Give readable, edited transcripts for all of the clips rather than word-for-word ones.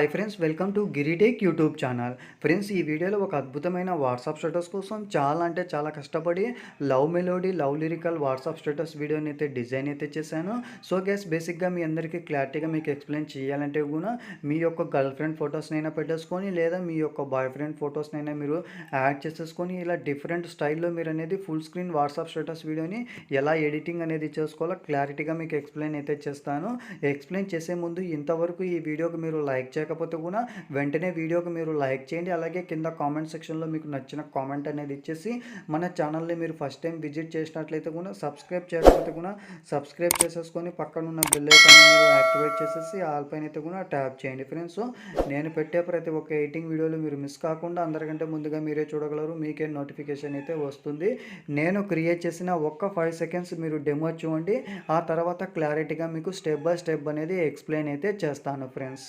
Hi friends, welcome to Giritech YouTube channel. Friends, ఈ వీడియోలో ఒక అద్భుతమైన వాట్సాప్ స్టేటస్ కోసం చాలా కష్టపడి love melody, love lyrical WhatsApp status వీడియోని అయితే డిజైన్ అయితే చేశాను. సో గైస్, బేసిక్గా మీ అందరికీ క్లారిటీగా మీకు ఎక్స్ప్లెయిన్ చేయాలంటే కూడా మీ యొక్క గర్ల్ ఫ్రెండ్ ఫొటోస్నైనా పెట్టేసుకొని లేదా మీ యొక్క బాయ్ ఫ్రెండ్ ఫొటోస్నైనా మీరు యాడ్ చేసేసుకొని ఇలా డిఫరెంట్ స్టైల్లో మీరు అనేది ఫుల్ స్క్రీన్ వాట్సాప్ స్టేటస్ వీడియోని ఎలా ఎడిటింగ్ అనేది చేసుకోవాలో క్లారిటీగా మీకు ఎక్స్ప్లెయిన్ అయితే చేస్తాను. ఎక్స్ప్లెయిన్ చేసే ముందు ఇంతవరకు ఈ వీడియోకి మీరు లైక్ చేయకపోతే కూడా వెంటనే వీడియోకి మీరు లైక్ చేయండి. అలాగే కింద కామెంట్ సెక్షన్లో మీకు నచ్చిన కామెంట్ అనేది ఇచ్చేసి మన ఛానల్ని మీరు ఫస్ట్ టైం విజిట్ చేసినట్లయితే కూడా సబ్స్క్రైబ్ చేయకపోతే కూడా సబ్స్క్రైబ్ చేసేసుకొని పక్కన ఉన్న బెల్ ఐకాన్ మీరు యాక్టివేట్ చేసేసి ఆల్ పైన అయితే కూడా ట్యాప్ చేయండి ఫ్రెండ్స్. నేను పెట్టే ప్రతి ఒక్క ఎడిటింగ్ వీడియోలు మీరు మిస్ కాకుండా అందరికంటే ముందుగా మీరే చూడగలరు. మీకే నోటిఫికేషన్ అయితే వస్తుంది. నేను క్రియేట్ చేసిన ఒక్క 5 సెకండ్స్ మీరు డెమో చూడండి. ఆ తర్వాత క్లారిటీగా మీకు స్టెప్ బై స్టెప్ అనేది ఎక్స్ప్లెయిన్ అయితే చేస్తాను ఫ్రెండ్స్.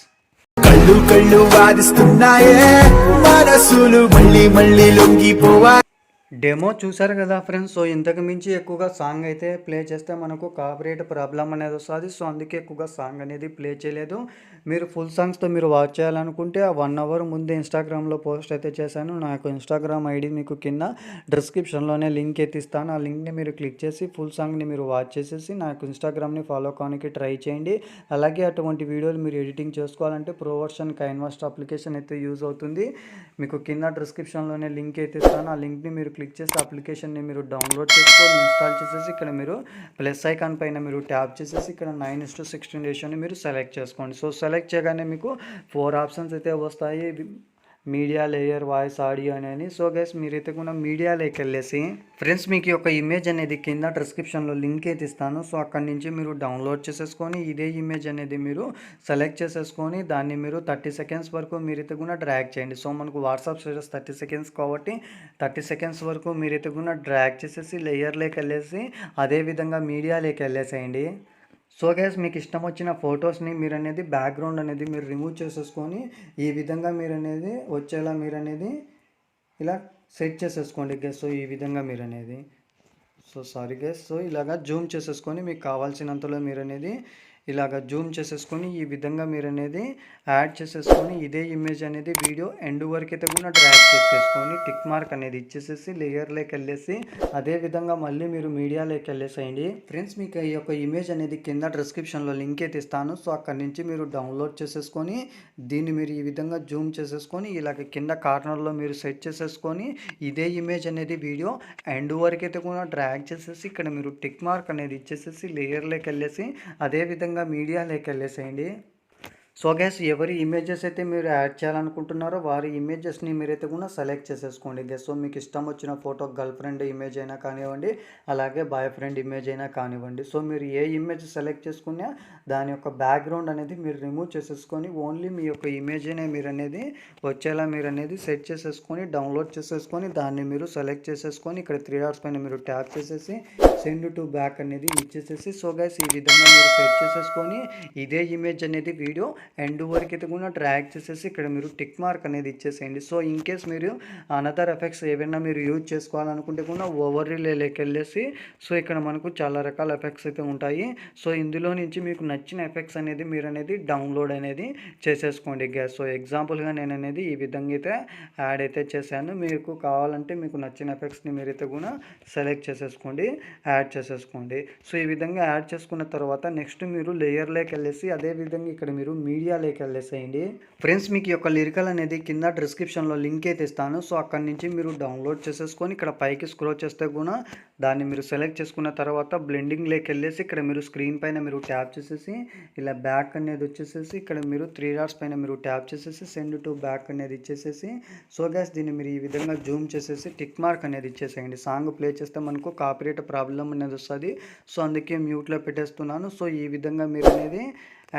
కళ్ళు వాదిస్తున్నాయే మనసులు మళ్ళీ లొంగిపోవా. డెమో చూసారు కదా ఫ్రెండ్స్. సో ఇంతకు మించి ఎక్కువగా సాంగ్ అయితే ప్లే చేస్తే మనకు కాపీరైట్ ప్రాబ్లం అనేది వస్తుంది. సో అందుకే ఎక్కువగా సాంగ్ అనేది ప్లే చేయలేదు. మీరు ఫుల్ సాంగ్స్తో మీరు వాచ్ చేయాలనుకుంటే ఆ 1 అవర్ ముందే ఇన్స్టాగ్రామ్లో పోస్ట్ అయితే చేశాను. నాకు ఇన్స్టాగ్రామ్ ఐడి మీకు కింద డిస్క్రిప్షన్లోనే లింక్ ఎత్తిస్తాను. ఆ లింక్ని మీరు క్లిక్ చేసి ఫుల్ సాంగ్ని మీరు వాచ్ చేసేసి నాకు ఇన్స్టాగ్రామ్ని ఫాలో కావడానికి ట్రై చేయండి. అలాగే అటువంటి వీడియోలు మీరు ఎడిటింగ్ చేసుకోవాలంటే ప్రో వర్షన్ కైన్మాస్టర్ అప్లికేషన్ అయితే యూజ్ అవుతుంది. మీకు కింద డిస్క్రిప్షన్లోనే లింక్ ఎత్తిస్తాను. ఆ లింక్ని మీరు క్లిక్ చేసి అప్లికేషన్ని మీరు డౌన్లోడ్ చేసుకొని ఇన్స్టాల్ చేసేసి ఇక్కడ మీరు ప్లస్ ఐకాన్ పైన మీరు ట్యాప్ చేసేసి ఇక్కడ 9:16 రేషియోని మీరు సెలెక్ట్ చేసుకోండి. సో సెలెక్ట్ చేయగానే మీకు 4 ఆప్షన్స్ అయితే వస్తాయి. మీడియా, లేయర్, వాయిస్, ఆడియో అని. సో గైస్, మీరైతే కూడా మీడియాలోకి వెళ్ళేసి ఫ్రెండ్స్ మీకు యొక్క ఇమేజ్ అనేది కింద డిస్క్రిప్షన్లో లింక్ అయితే ఇస్తాను. సో అక్కడి నుంచి మీరు డౌన్లోడ్ చేసేసుకొని ఇదే ఇమేజ్ అనేది మీరు సెలెక్ట్ చేసేసుకొని దాన్ని మీరు 30 సెకండ్స్ వరకు మీరైతే కూడా డ్రాగ్ చేయండి. సో మనకు వాట్సాప్ స్టేటస్ 30 సెకండ్స్ కాబట్టి 30 సెకండ్స్ వరకు మీరైతే కూడా డ్రాగ్ చేసేసి లేయర్లోకి వెళ్ళేసి అదేవిధంగా మీడియాలోకి వెళ్ళేసేయండి. సో గైస్, మీకు ఇష్టం వచ్చిన ఫొటోస్ని మీరు అనేది బ్యాక్గ్రౌండ్ అనేది మీరు రిమూవ్ చేసేసుకొని ఈ విధంగా మీరు అనేది వచ్చేలా మీరు అనేది ఇలా సెట్ చేసేసుకోండి గైస్. సో ఈ విధంగా మీరు అనేది సారీ గైస్. సో ఇలాగా జూమ్ చేసేసుకొని మీకు కావాల్సినంతలో మీరు అనేది ఇలాగ జూమ్ చేసేసుకొని ఈ విధంగా మీరు అనేది యాడ్ చేసేసుకొని ఇదే ఇమేజ్ అనేది వీడియో ఎండ్ వరకు అయితే కూడా డ్రాగ్ చేసేసుకొని టిక్ మార్క్ అనేది ఇచ్చేసేసి లేయర్లోకి వెళ్ళేసి అదేవిధంగా మళ్ళీ మీరు మీడియాలోకి వెళ్ళేసేయండి. ఫ్రెండ్స్, మీకు ఈ యొక్క ఇమేజ్ అనేది కింద డిస్క్రిప్షన్లో లింక్ అయితే ఇస్తాను. సో అక్కడి నుంచి మీరు డౌన్లోడ్ చేసేసుకొని దీన్ని మీరు ఈ విధంగా జూమ్ చేసేసుకొని ఇలాగ కింద కార్నర్లో మీరు సెట్ చేసేసుకొని ఇదే ఇమేజ్ అనేది వీడియో ఎండ్ వరకు అయితే కూడా డ్రాగ్ చేసేసి ఇక్కడ మీరు టిక్ మార్క్ అనేది ఇచ్చేసేసి లేయర్లోకి వెళ్ళేసి అదేవిధంగా మీడియాలోకి వెళ్ళేసేయండి. సో గైస్, ఎవరి ఇమేజెస్ అయితే మీరు యాడ్ చేయాలనుకుంటున్నారో వారి ఇమేజెస్ని మీరైతే కూడా సెలెక్ట్ చేసేసుకోండి గైస్. సో మీకు ఇష్టం వచ్చిన ఫోటో గర్ల్ ఫ్రెండ్ ఇమేజ్ అయినా కానివ్వండి, అలాగే బాయ్ ఫ్రెండ్ ఇమేజ్ అయినా కానివ్వండి. సో మీరు ఏ ఇమేజ్ సెలెక్ట్ చేసుకున్నా దాని యొక్క బ్యాక్గ్రౌండ్ అనేది మీరు రిమూవ్ చేసేసుకొని ఓన్లీ మీ యొక్క ఇమేజ్నే మీరు అనేది వచ్చేలా మీరు అనేది సెట్ చేసేసుకొని డౌన్లోడ్ చేసేసుకొని దాన్ని మీరు సెలెక్ట్ చేసేసుకొని ఇక్కడ 3 డాట్స్ పైన మీరు ట్యాప్ చేసేసి సెండ్ టు బ్యాక్ అనేది ఇచ్చేసేసి సో గైస్ ఈ విధంగా మీరు సెట్ చేసేసుకొని ఇదే ఇమేజ్ అనేది వీడియో ఎండ్ వరకు అయితే కూడా డ్రాగ్ చేసేసి ఇక్కడ మీరు టిక్ మార్క్ అనేది ఇచ్చేసేయండి. సో ఇన్ కేస్ మీరు అనదర్ ఎఫెక్ట్స్ ఏవైనా మీరు యూజ్ చేసుకోవాలనుకుంటే కూడా ఓవర్ రిలేలోకి వెళ్ళేసి సో ఇక్కడ మనకు చాలా రకాల ఎఫెక్ట్స్ అయితే ఉంటాయి. సో ఇందులో నుంచి మీకు నచ్చిన ఎఫెక్ట్స్ అనేది మీరు అనేది డౌన్లోడ్ అనేది చేసేసుకోండి గ్యాస్. సో ఎగ్జాంపుల్గా నేను అనేది ఈ విధంగా అయితే యాడ్ అయితే చేశాను. మీకు కావాలంటే మీకు నచ్చిన ఎఫెక్ట్స్ని మీరైతే కూడా సెలెక్ట్ చేసేసుకోండి, యాడ్ చేసేసుకోండి. సో ఈ విధంగా యాడ్ చేసుకున్న తర్వాత నెక్స్ట్ మీరు లేయర్లోకి వెళ్ళేసి అదేవిధంగా ఇక్కడ మీరు మీడియాలోకి వెళ్ళేసేయండి. ఫ్రెండ్స్, మీకు యొక్క లిరికల్ అనేది కింద డిస్క్రిప్షన్లో లింక్ అయితే ఇస్తాను. సో అక్కడి నుంచి మీరు డౌన్లోడ్ చేసేసుకొని ఇక్కడ పైకి స్క్రోల్ చేస్తే కూడా దాన్ని మీరు సెలెక్ట్ చేసుకున్న తర్వాత బ్లెండింగ్లోకి వెళ్ళేసి ఇక్కడ మీరు స్క్రీన్ పైన మీరు ట్యాప్ చేసేసి ఇలా బ్యాక్ అనేది వచ్చేసేసి ఇక్కడ మీరు 3 డాట్స్ పైన మీరు ట్యాప్ చేసేసి సెండ్ టు బ్యాక్ అనేది ఇచ్చేసేసి సో గ్యాస్ దీన్ని మీరు ఈ విధంగా జూమ్ చేసేసి టిక్ మార్క్ అనేది ఇచ్చేసేయండి. సాంగ్ ప్లే చేస్తే మనకు కాపీరైట్ ప్రాబ్లం అనేది వస్తుంది. సో అందుకే మ్యూట్లో పెట్టేస్తున్నాను. సో ఈ విధంగా మీరు అనేది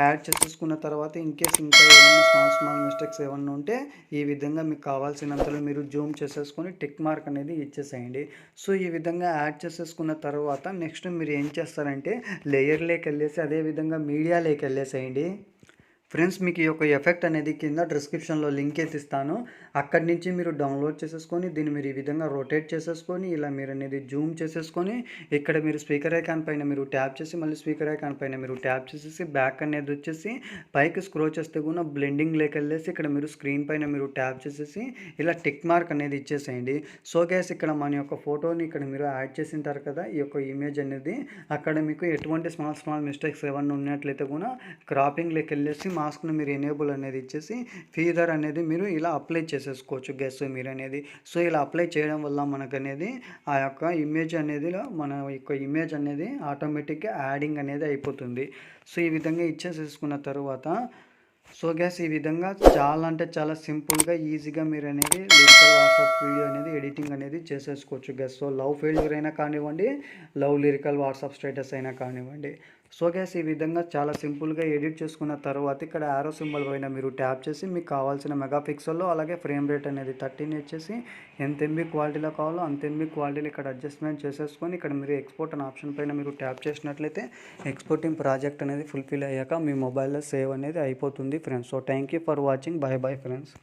యాడ్ చేసేసుకున్న తర్వాత ఇన్కేస్ ఇంకా ఏమైనా స్మాల్ మిస్టేక్స్ ఏమన్నా ఉంటే ఈ విధంగా మీకు కావాల్సినంతలో మీరు జూమ్ చేసేసుకొని టిక్ మార్క్ అనేది ఇచ్చేసేయండి. సో ఈ విధంగా యాడ్ చేసేసుకున్న తర్వాత నెక్స్ట్ మీరు ఏం చేస్తారంటే లేయర్లోకి వెళ్ళేసి అదేవిధంగా మీడియాలోకి వెళ్ళేసేయండి. ఫ్రెండ్స్, మీకు ఈ యొక్క ఎఫెక్ట్ అనేది కింద డిస్క్రిప్షన్లో లింక్ అయితే ఇస్తాను. అక్కడి నుంచి మీరు డౌన్లోడ్ చేసేసుకొని దీన్ని మీరు ఈ విధంగా రొటేట్ చేసేసుకొని ఇలా మీరు అనేది జూమ్ చేసేసుకొని ఇక్కడ మీరు స్పీకర్ ఐకాన్ పైన మీరు ట్యాప్ చేసి మళ్ళీ స్పీకర్ ఐకాన్ పైన మీరు ట్యాప్ చేసేసి బ్యాక్ అనేది వచ్చేసి పైకి స్క్రోల్ చేస్తే కూడా బ్లెండింగ్ లేకెళ్ళేసి ఇక్కడ మీరు స్క్రీన్ పైన మీరు ట్యాప్ చేసేసి ఇలా టిక్ మార్క్ అనేది ఇచ్చేసేయండి. సో గైస్ ఇక్కడ మన యొక్క ఫోటోని ఇక్కడ మీరు యాడ్ చేసింటారు కదా ఈ యొక్క ఇమేజ్ అనేది అక్కడ మీకు ఎటువంటి స్మాల్ మిస్టేక్స్ ఏమన్నా ఉన్నట్లయితే కూడా క్రాపింగ్లోకి వెళ్ళేసి మాస్క్ను మీరు ఎనేబుల్ అనేది ఇచ్చేసి ఫీదర్ అనేది మీరు ఇలా అప్లై చేసేసుకోవచ్చు గైస్ మీరు అనేది. సో ఇలా అప్లై చేయడం వల్ల మనకు అనేది ఆ యొక్క ఇమేజ్ అనేది మన యొక్క ఇమేజ్ అనేది ఆటోమేటిక్గా యాడింగ్ అనేది అయిపోతుంది. సో ఈ విధంగా ఇచ్చేసేసుకున్న తర్వాత సో గ్యాస్ ఈ విధంగా చాలా అంటే చాలా సింపుల్గా ఈజీగా మీరు అనేది లిరికల్ వాట్సాప్ వీడియో అనేది ఎడిటింగ్ అనేది చేసేసుకోవచ్చు గ్యాస్. సో లవ్ ఫెయిల్యూర్ అయినా కానివ్వండి, లవ్ లిరికల్ వాట్సాప్ స్టేటస్ అయినా కానివ్వండి. సో గ్యాస్ ఈ విధంగా చాలా సింపుల్గా ఎడిట్ చేసుకున్న తర్వాత ఇక్కడ యారో సింబల్ పైన మీరు ట్యాప్ చేసి మీకు కావాల్సిన మెగాపిక్సెల్లో అలాగే ఫ్రేమ్ రేట్ అనేది 13 ఇచ్చేసి ఎంత ఎంబీ క్వాలిటీలో కావాలో అంత ఎంబీ క్వాలిటీలో ఇక్కడ అడ్జస్ట్మెంట్ చేసేసుకొని ఇక్కడ మీరు ఎక్స్పోర్ట్ అనే ఆప్షన్ పైన మీరు ట్యాప్ చేసినట్లయితే ఎక్స్పోర్టింగ్ ప్రాజెక్ట్ అనేది ఫుల్ఫిల్ అయ్యాక మీ మొబైల్లో సేవ్ అనేది అయిపోతుంది friends. So thank you for watching. By bye friends.